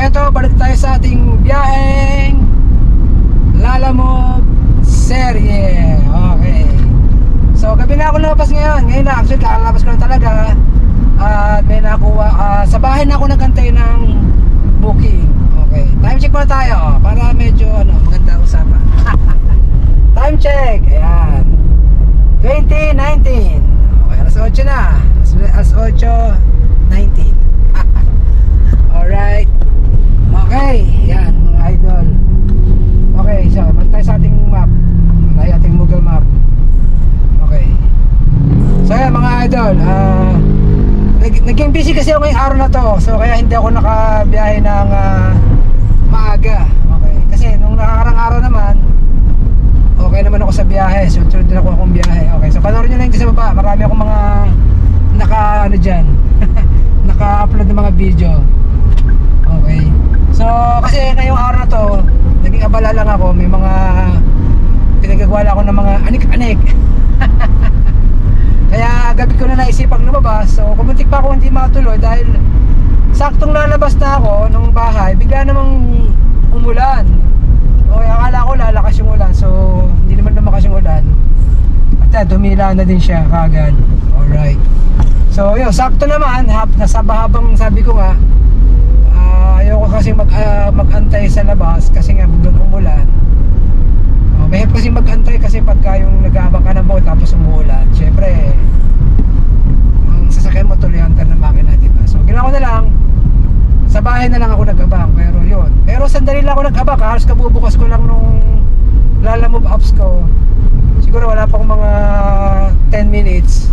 eto, balik tayo sa ating biyaheng Lalamove serye. Okay. So, gabi na ako lumabas ngayon. Ngayon na, actually, kakalabas ko na talaga. At may nakuha, sa bahay na ako nagantay ng booking. Okay. Time check muna tayo, para medyo, maganda usapan. Time check. Ayan. 2019. Okay, alas 8 na. Alas 8:19. Alright. Okay, yan mga idol. Okay, so balik tayo sa ating map. Tayo ating Google Map. Okay. So yan mga idol, naging busy kasi ako ngayong araw na to. So kaya hindi ako nakabiyahe ng maaga. Okay. Kasi nung nakakarang araw naman, okay naman ako sa biyahe. So sunod din ako akong biyahe. Okay, so panoorin nyo lang dito sa baba. Marami akong mga dyan naka-upload ng mga video. Okay. So, kasi ngayong araw na to, naging abala lang ako. May mga pinagagawa ako ng mga anik-anik. Kaya gabi ko na naisipang lumabas. So, kumuntik pa ako hindi matuloy dahil saktong lalabas na ako ng bahay, bigla namang umulan. Okay, akala ko lalakas yung ulan. So, hindi naman lumakas yung ulan. At dumila na din siya kagad. Alright. So yun, sakto naman, nasa habang sabi ko nga, ayoko kasi mag-antay sa labas kasi nga biglang umulan. Mahirap kasi mag-antay kasi pagka yung nag-aabang ka ng boat tapos umuulan, syempre ang sasakyan mo tuloy hunter ng makina, diba? So ginawa ko na lang, sa bahay na lang ako nag-abang, pero yun. Pero sandali lang ako nag-abang, halos kabubukas ko lang nung Lalamove apps ko. Siguro wala pang mga 10 minutes.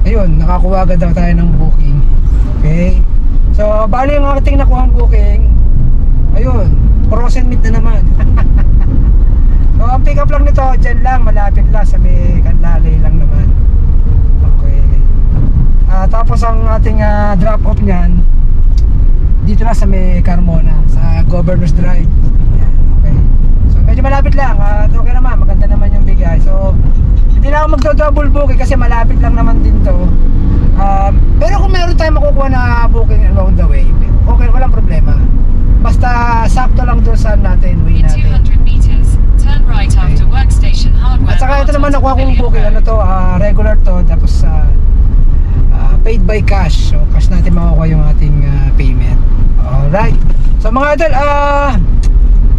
Ayun, nakakuha agad daw tayo ng booking. Okay. So, bali yung ating nakuha ang booking. Ayun, cross and meet na naman. So, ang pick up lang nito, dyan lang, malapit lang, sa may Kanlalay lang naman. Okay. Tapos ang ating drop off nyan, dito lang sa may Carmona, sa Governor's Drive. Ayan, okay. So, medyo malapit lang. Okay naman, maganda naman yung bigay. So, hindi na ako magdo-double booking kasi malapit lang naman din to. Pero kung meron tayong makukuha na booking along the way, okay, walang problema. Basta sakto lang doon sa natin, way natin. 200 meters, turn right after workstation hardware. At saka ito naman nakuha kong booking, ano to, regular to, tapos paid by cash. So cash natin makukuha yung ating payment. Alright. So mga idol,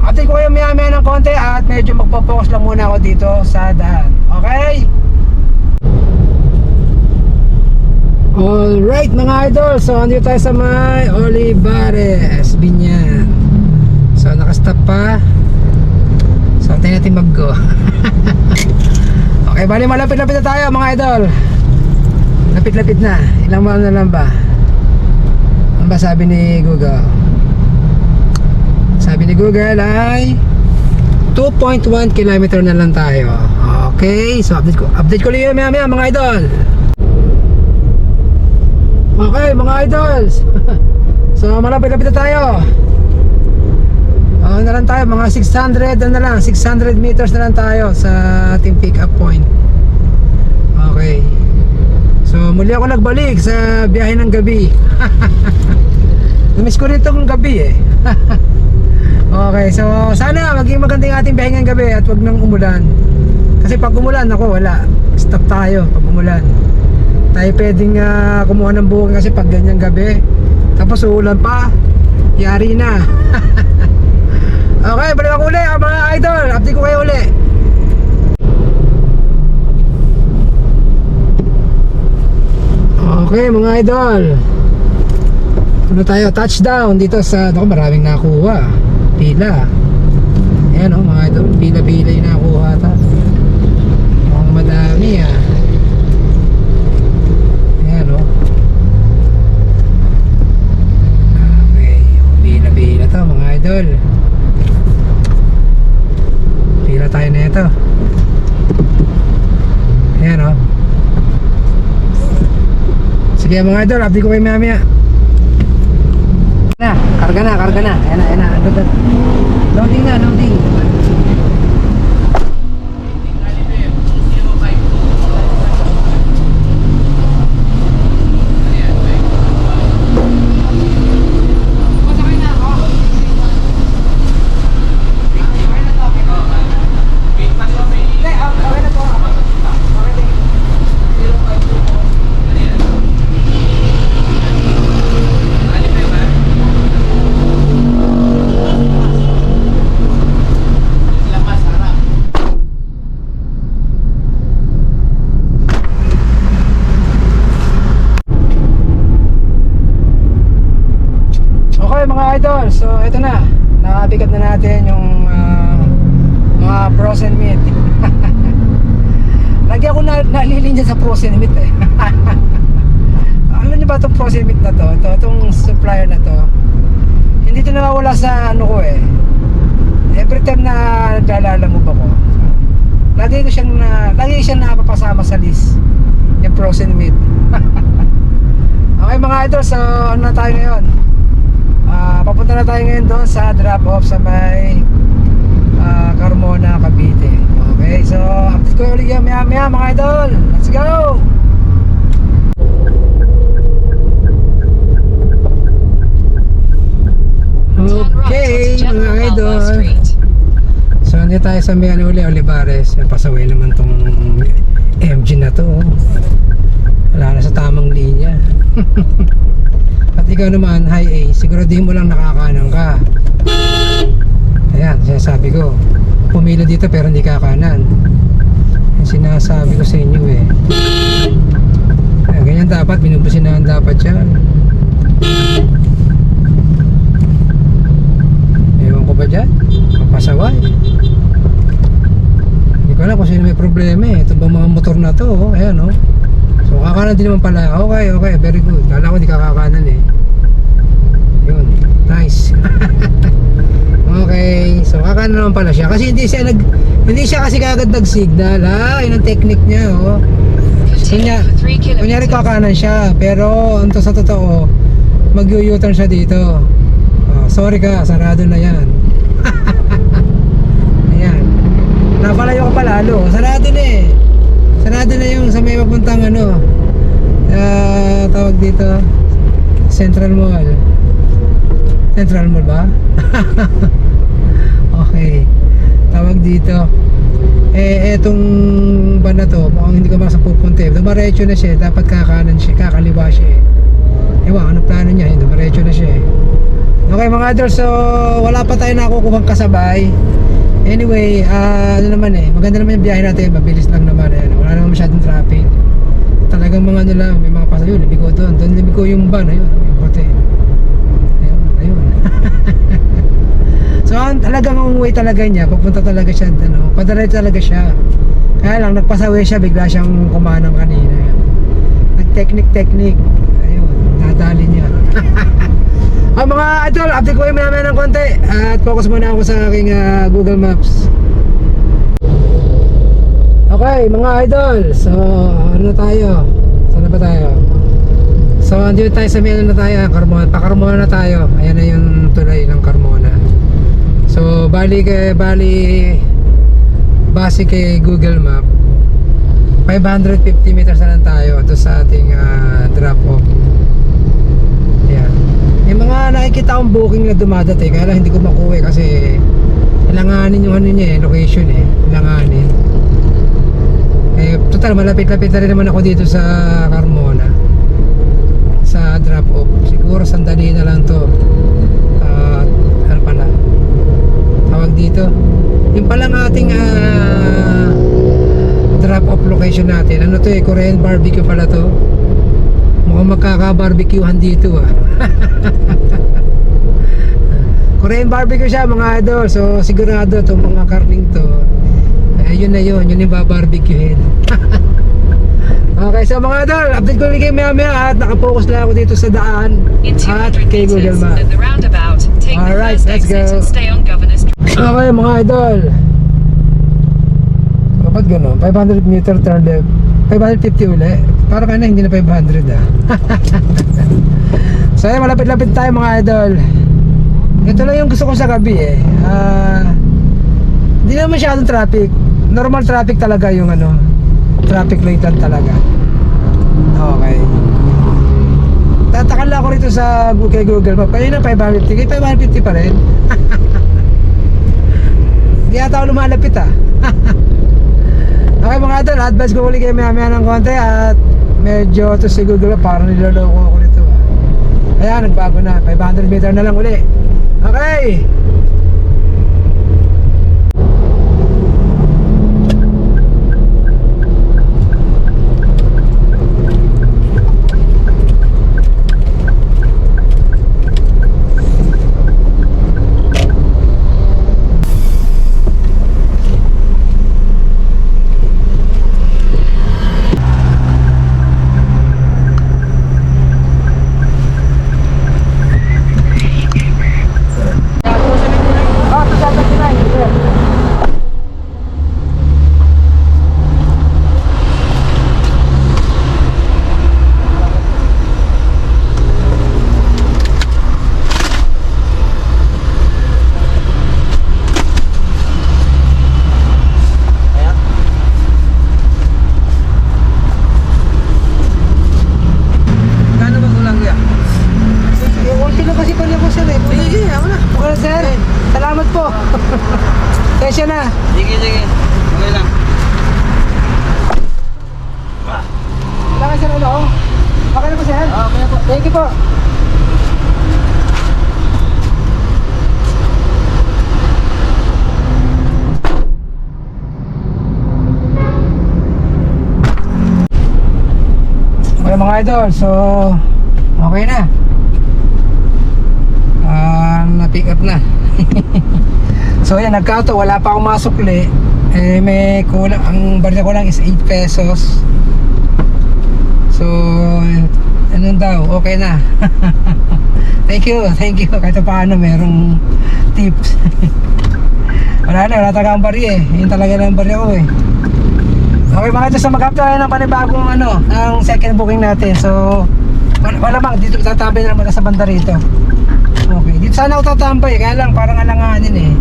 update ko kayo maya-maya ng konti at medyo magpo-focus lang muna ako dito sa daan. Okay? Alright mga idol, so andito tayo sa may Olivares, Binyan. So nakastop pa. So antayin natin mag-go. Okay, bali malapit-lapit na tayo mga idol. Lapit-lapit na. Ilang mile na lang ba? Ano ba sabi ni Google? Sabi ni Google ay 2.1 km na lang tayo. Okay, so update ko lang maya mga idol. Okay mga idols. So malapit-lapit na tayo. Na lang tayo, mga 600 na lang, 600 meters na lang tayo sa ating pick up point. Okay. So muli ako nagbalik sa biyahe ng gabi. Namiss ko rin itong gabi eh. Okay, so sana maging maganda yung ating biyahe ng gabi at wag nang umulan. Kasi pag umulan, ako wala, stop tayo pag umulan. Tayo pwedeng kumuha ng booking kasi pag ganyang gabi tapos uulan pa, yari na. Okay, balik ako uli mga idol, update ko kayo uli. Okay mga idol, ano tayo, touchdown dito sa, ako maraming nakuha, pila. Ayan o mga idol, pila-pila yung nakuha ta. Mukhang madami Ayan o. Okay, pila-pila to mga idol. Pila tayo na ito. Ayan o. Sige mga idol, update ko kayo maya. Karga na. Ayan na. Loading na. idol, so ito na. Nakabigat na natin yung mga frozen meat. Lagi ako nalilinya sa frozen meat eh. Alam niyo ba itong frozen meat na to? Itong supplier na to, hindi ito nawawala sa ano ko eh. Every time na naglalamove ako, lagi siyang napapasama sa list yung frozen meat. Okay mga idol, so ano na tayo ngayon? Papunta na tayo ngayon doon sa drop off sa may Carmona, Cavite. Okay, so update ko ulit yan maya mga idol. Let's go! Okay mga idol, so hindi tayo sa may ano uli, Olivares. Pasaway naman tong MG na to. Wala na sa tamang linya. At ikaw naman, high A, siguraduhin mo lang nakakanan ka. Ayan, sinasabi ko, pumila dito pero hindi kakanan. Yung sinasabi ko sa inyo eh. Ayan, ganyan dapat, binubusinahan dapat yan. Ewan ko ba dyan? Mapasaway. Hindi ko alam kung sino may problema eh. Ito bang mga motor na to, oh. Ayan oh. So kakanan din naman pala. Okay, very good. Kala ko di kakakanan eh. Yun, nice. Okay, so kakanan naman pala siya. Kasi hindi siya kasi kagad nag-signal. Yun ang technique niya oh. Kunyari kakanan siya. Pero ito sa totoo, mag-u-turn siya dito. Sorry ka, sarado na yan. Ayan. Napalayo ko pa lalo. Sarado na eh. Sarado na yung sa may papuntang ano, tawag dito, Central Mall. Central Mall ba? Okay. Tawag dito. Etong ba na to, mukhang hindi ko makasa pupunta eh. Dumaretso na siya, dapat kakanan siya, kakaliwa siya eh. Ewan, ano plano niya? Dumaretso na siya eh. Okay mga idol, so wala pa tayo nakukuhang kasabay. Anyway, ano naman eh, maganda naman yung biyahe natin, mabilis lang naman eh. Wala naman masyadong traffic. Talagang mga ano lang, may mga pasayo, libigo doon libigo yung van, ayun, yung puti. Ayun. So talagang ang way talaga niya, papunta talaga siya, ano, padaray talaga siya. Kaya lang, nagpasaway siya, bigla siyang kumanang kanina. Nag-technique, ayun, nadali niya. Mga idol, update ko yung maya ng konti at focus muna ako sa aking Google Maps. Okay mga idol, so ano tayo? Saan na ba tayo? So andito tayo sa may ano na tayo, pa-Carmona na tayo. Ayan na yung tulay ng Carmona. So base kay Google Map, 550 meters na lang tayo doon sa ating drop off. Ayan. May mga nakikita akong booking na dumadati, kaya lang hindi ko makuha kasi ilanganin yung ano niya eh, location eh, ilanganin. Total malapit-lapit na rin naman ako dito sa Carmona sa drop off. Siguro sandali na lang to. Ano pala tawag dito, yung palang ating drop off location natin. Ano to eh, Korean barbecue pala to. Mukhang magkaka-barbecuehan dito Korean barbecue siya mga idol. So sigurado itong mga karning to, yun na yun yung babarbecuehin. Okay, so mga idol, update ko rin kayo maya at nakapokus lang ako dito sa daan at kay Google Maps. Alright, let's go. Okay mga idol, kapag gano'n 500 meter turn left, 550 uli, para ka na hindi na 500 So ayun, malapit-lapit tayo mga idol. Ito lang yung gusto ko sa gabi eh. Hindi naman masyadong traffic. Normal traffic talaga yung ano, traffic light talaga. Okay. Tatakal ako rito sa kay Google Map. Kanina 550, kay 550 pa rin. Hindi yata ako lumalapit Okay mga idol, advice ko ulit kayo maya ng konti at medyo to si Google Map parang niloloko ako nito Ayan, nagbago na, 500 meter na lang uli. Okay. salamat po. Tesya na. Sige. Okay lang. Wala kayo sir, ano? Okay na po sir? Okay na po. Thank you po. Okay mga idol, so okay na. Na-pick up na. So yan, nagkato, wala pa akong masukli. Eh may kulang, ang barya ko lang is 8 pesos. So anong daw, okay na. Thank you. Kahit paano merong tips. wala talaga ang barya eh. Yun talaga lang ang barya ko eh. Okay mga ito, so mag-up tayo ng panibagong ang second booking natin. So malamang dito tatambay na naman sa banda rito. Okay, dito sana ako tatambay, kaya lang parang alanganin eh.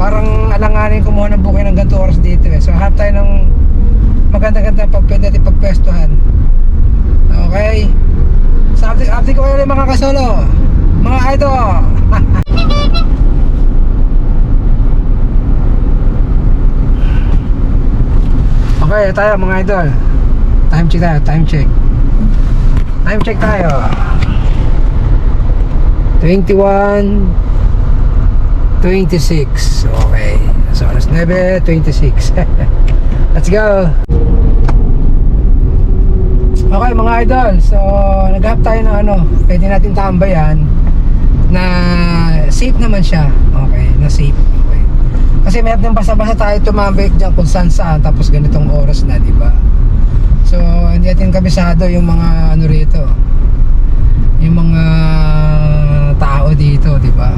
Parang alanganin kumuha ng booking ng ganito oras dito eh. So hanap tayo ng maganda-ganda pag pwede natin pagpwestuhan. Okay. So update ko kayo mga kasolo, mga idol. Okay tayo mga idol. Time check tayo. 21:26. Okay. So alas 9:26. Let's go. Okay mga idol, so nag-hap tayo ng pwede natin tambayan na safe naman siya. Okay, na safe. Okay. Kasi mayroon din basta-basta tayo tumambay dyan kung saan tapos ganitong oras na, di ba? So hindi natin kabisado yung mga rito. Yung mga tao dito, di ba?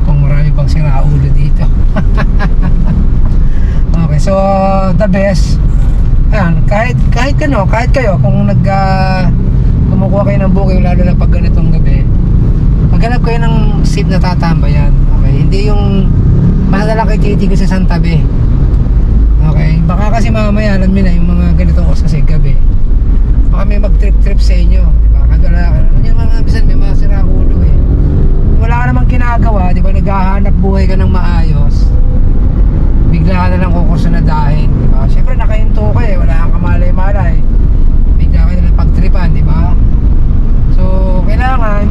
Kung marami pang siraulo dito. Okay, so the best. Ayan, kahit kayo kung kumukuha kayo ng booking, lalo na pag ganitong gabi, maghanap kayo ng safe na tatambayan. Okay, hindi yung mahal kayo titigo sa isang tabi. Okay, baka kasi mamaya alam nyo na yung mga ganitong oras kasi gabi, baka may mag-trip sa inyo, diba? Kadala yung mga bisan may mga siraulo eh. Wala ka namang ginagawa, diba? Naghahanap buhay ka ng maayos, bigla ka na lang kukusunadahin, di ba? Siyempre nakahinto ka eh, wala kang kamalay-malay, bigla ka na lang pagtripan, di ba? So kailangan,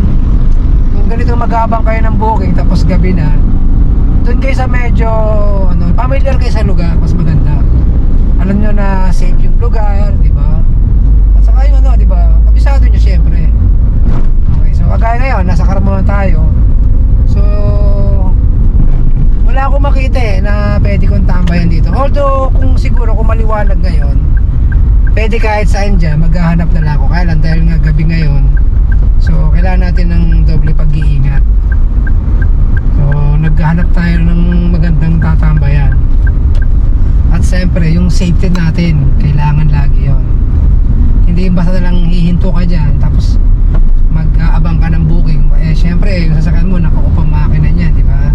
kung ganito maghabang kayo ng booking tapos gabi na, doon kayo sa medyo familiar kayo sa lugar, mas maganda. Alam nyo na safe yung lugar, di ba? At saka yung di ba, kabisado nyo siyempre. Okay, so kagaya ngayon, nasa Carmona tayo. So wala akong makita eh na pwede kong tambayan dito. Although kung siguro kung maliwanag ngayon, pwede kahit saan dyan, maghahanap na lang ako. Kaya lang dahil nga gabi ngayon, so kailangan natin ng doble pag-iingat. So naghahanap tayo ng magandang tatambayan. At siyempre yung safety natin, kailangan lagi yon. Hindi yung basta na lang hihinto ka dyan tapos mag-aabang ka ng booking. Eh siyempre yung sasakyan mo nakaupang makina niya, di ba?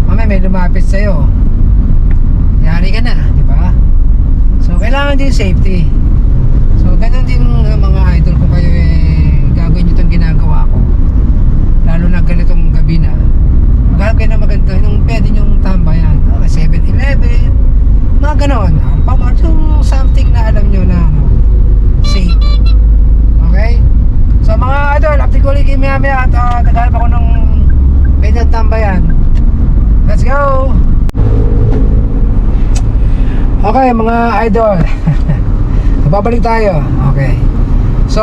Mamaya may lumapit sa'yo, yari ka na, di ba? So kailangan din safety. So ganun din mga idol, kung kayo gagawin nyo itong ginagawa ko, lalo na ganitong gabi na, maghanap kayo na maganda yung pwede nyong tambayan. Okay, 7-Eleven, mga ganon, yung something na alam nyo na safe. Okay? So mga idol, update ko ulit maya at naghanap ako ng pwede na tambayan. Let's go! Okay mga idol, babalik tayo. Okay, so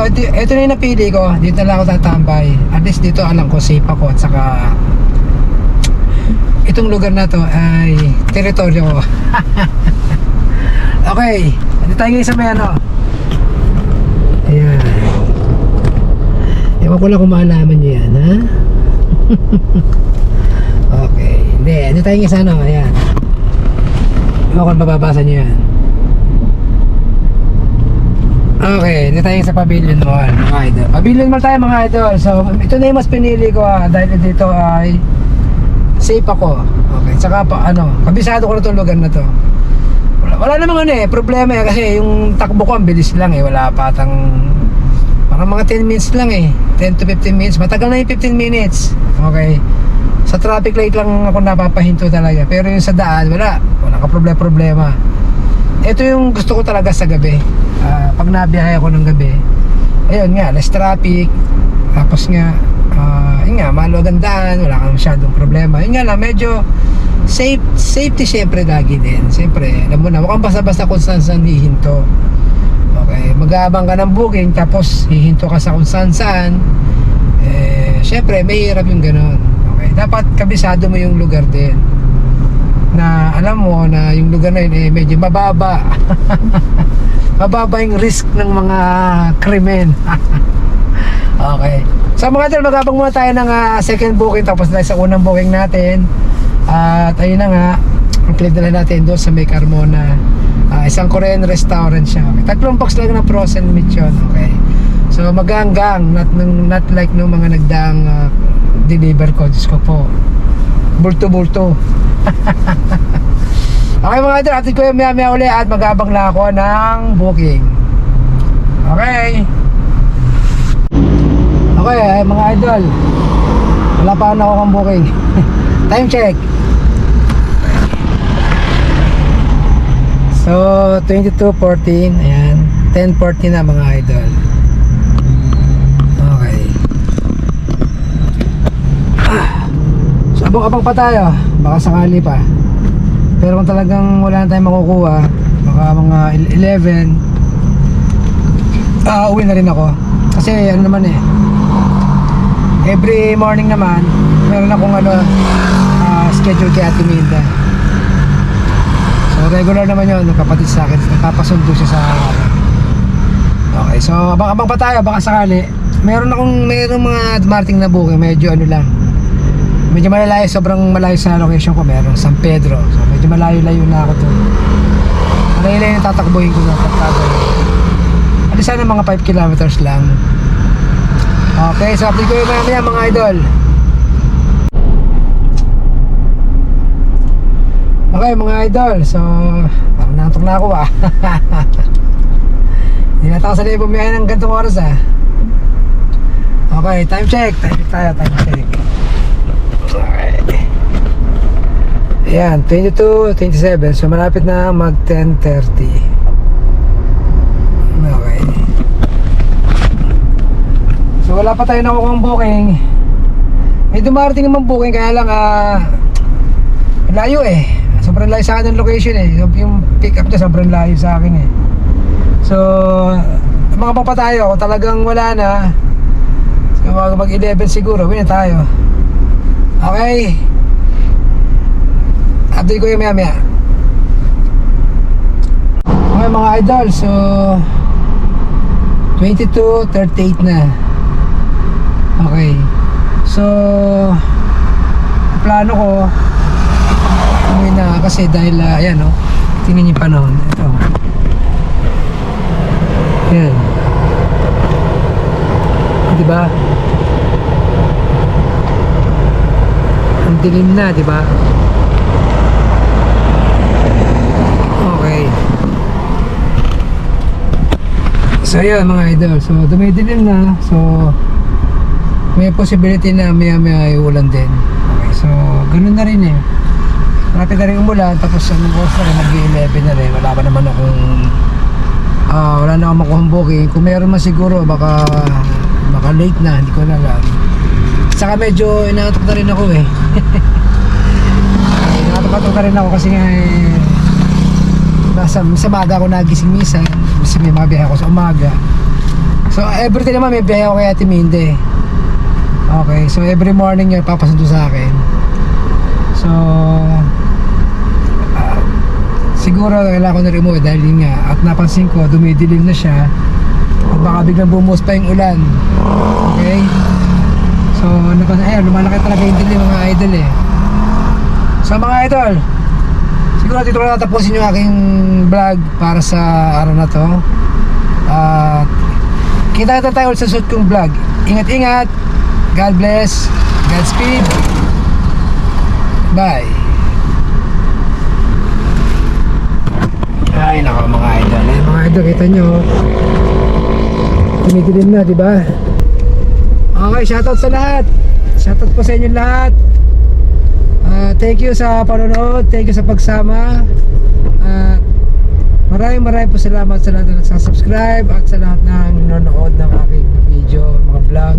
ito na yung napili ko. Dito na lang ako tatambay. At least dito alam ko safe ako. At saka itong lugar na to ay teritoryo ko. Okay, dito tayo ngayon sa may ayan. Ewan ko lang kung maalaman nyo yan, ha? Okay, hindi tayo nga sa ayan. Ewan kung mababasa nyo yan. Okay, hindi tayo sa Pavilion Mall, mga idol. Pavilion Mall tayo mga idol. So, ito na yung mas pinili ko dahil dito ay safe ako. Okay, saka kabisado ko na itong lugar na to. Wala namang problema kasi yung takbo ko ang bilis lang wala patang parang mga 10 minutes lang 10 to 15 minutes. Matagal na yung 15 minutes. Okay. Sa traffic light lang ako napapahinto talaga. Pero yung sa daan, wala ka problema. Ito yung gusto ko talaga sa gabi. Pag nabiyahe ako ng gabi, ayun nga, less traffic. Tapos nga, yun nga, maluwag ang daan, wala kang masyadong problema. Yun nga lang, medyo safety syempre lagi din. Syempre, alam mo na, huwag kang basta-basta kung saan hihinto. Okay, mag-aabang ka ng booking, tapos hihinto ka sa kung saan. Syempre, may hirap yung ganun. Okay, dapat kabisado mo yung lugar din. Na alam mo na yung lugar na yun medyo mababa. Mababa yung risk ng mga krimen. Okay. So mga idol, mag-abang muna tayo ng second booking, tapos tayo sa unang booking natin. At ayun na nga, ang pinagdala natin doon sa May Carmona. Isang Korean restaurant siya. Okay. 3 box lang ng frozen meat yun. Okay. So maganggang, not like no mga nagdaang deliver ko. Diyos ko po, bulto. Okay mga idol, atin ko yung maya uli at mag-abang lang ako ng booking. Okay. Okay mga idol, wala pa ako ng booking. Time check. So 22:14. Ayan, 10:40 na mga idol. Okay. So abang pa tayo, baka sakali pa. Pero kung talagang wala na tayong makukuha, baka mga 11, uwi na rin ako. Kasi ano naman every morning naman meron akong schedule kay Ate Minda. So regular naman yun, kapatid sa akin, nagpapasundo siya sa akin. Okay, so abang pa tayo, baka sakali. Meron mga dumating na booking, medyo medyo malayo, sobrang malayo sa location ko. Meron San Pedro, so medyo malayo-layo na ako to. Malayo-layo na tatakbuhin ko na at sana mga 5 kilometers lang. Okay, so update ko yung mamaya mga idol. Okay mga idol, so parang natok na ako Hindi na tayo sanay bumiyahe ng gantong oras Okay, time check tayo, time check. Okay. Ayan, 22:27, so malapit na mag 10:30. Okay. So wala pa tayo nakukuha ng booking. May dumarating naman booking, kaya lang layo sobrang layo sa akin ng location yung pick up niya sobrang layo sa akin So mga pa tayo, kung talagang wala na, so mag 11 siguro, win na tayo. Okay, update ko yung maya. Okay mga idol, so 22:38 na. Okay, so plano ko umuwi na kasi dahil ayan tingnan yung panahon ito. Ayan, diba ang dilim na, diba? Okay, so yun mga idol, so dumidilim na, so may possibility na maya ay ulan din. Okay, so ganun na rin malapit na rin umulan, tapos anong oras na rin, mag-11 na rin. Wala pa naman akong wala na akong makuhang booking. Kung meron man siguro, baka late na, hindi ko na alam. Saka medyo inaantok na rin ako inaantok na rin ako kasi nga sa maga ako nagising minsan kasi may mga biyahe ako sa umaga. So everyday naman may biyahe ako kay Ate Minde. Okay, so every morning yun papasundo sa akin. So siguro kailangan ko na rin umuwi dahil yun nga, at napansin ko dumidilim na siya at baka biglang bumuhos pa yung ulan. Okay, so lumalaki talaga yung dilim mga idol So mga idol, siguro dito ko natapusin yung aking vlog para sa araw na to. Kita tayo ulit sa suit kong vlog. Ingat-ingat, God bless, Godspeed, bye. Ay nako mga idol, mga idol, kita nyo tumidilim na, diba? Okay, shoutout sa lahat, shoutout po sa inyo lahat. Thank you sa panonood, thank you sa pagsama. At maraming po salamat sa lahat na nagsasubscribe at sa lahat ng nanonood ng aking video, mga vlog.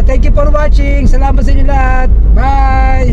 Thank you for watching. Salamat sa inyo lahat. Bye!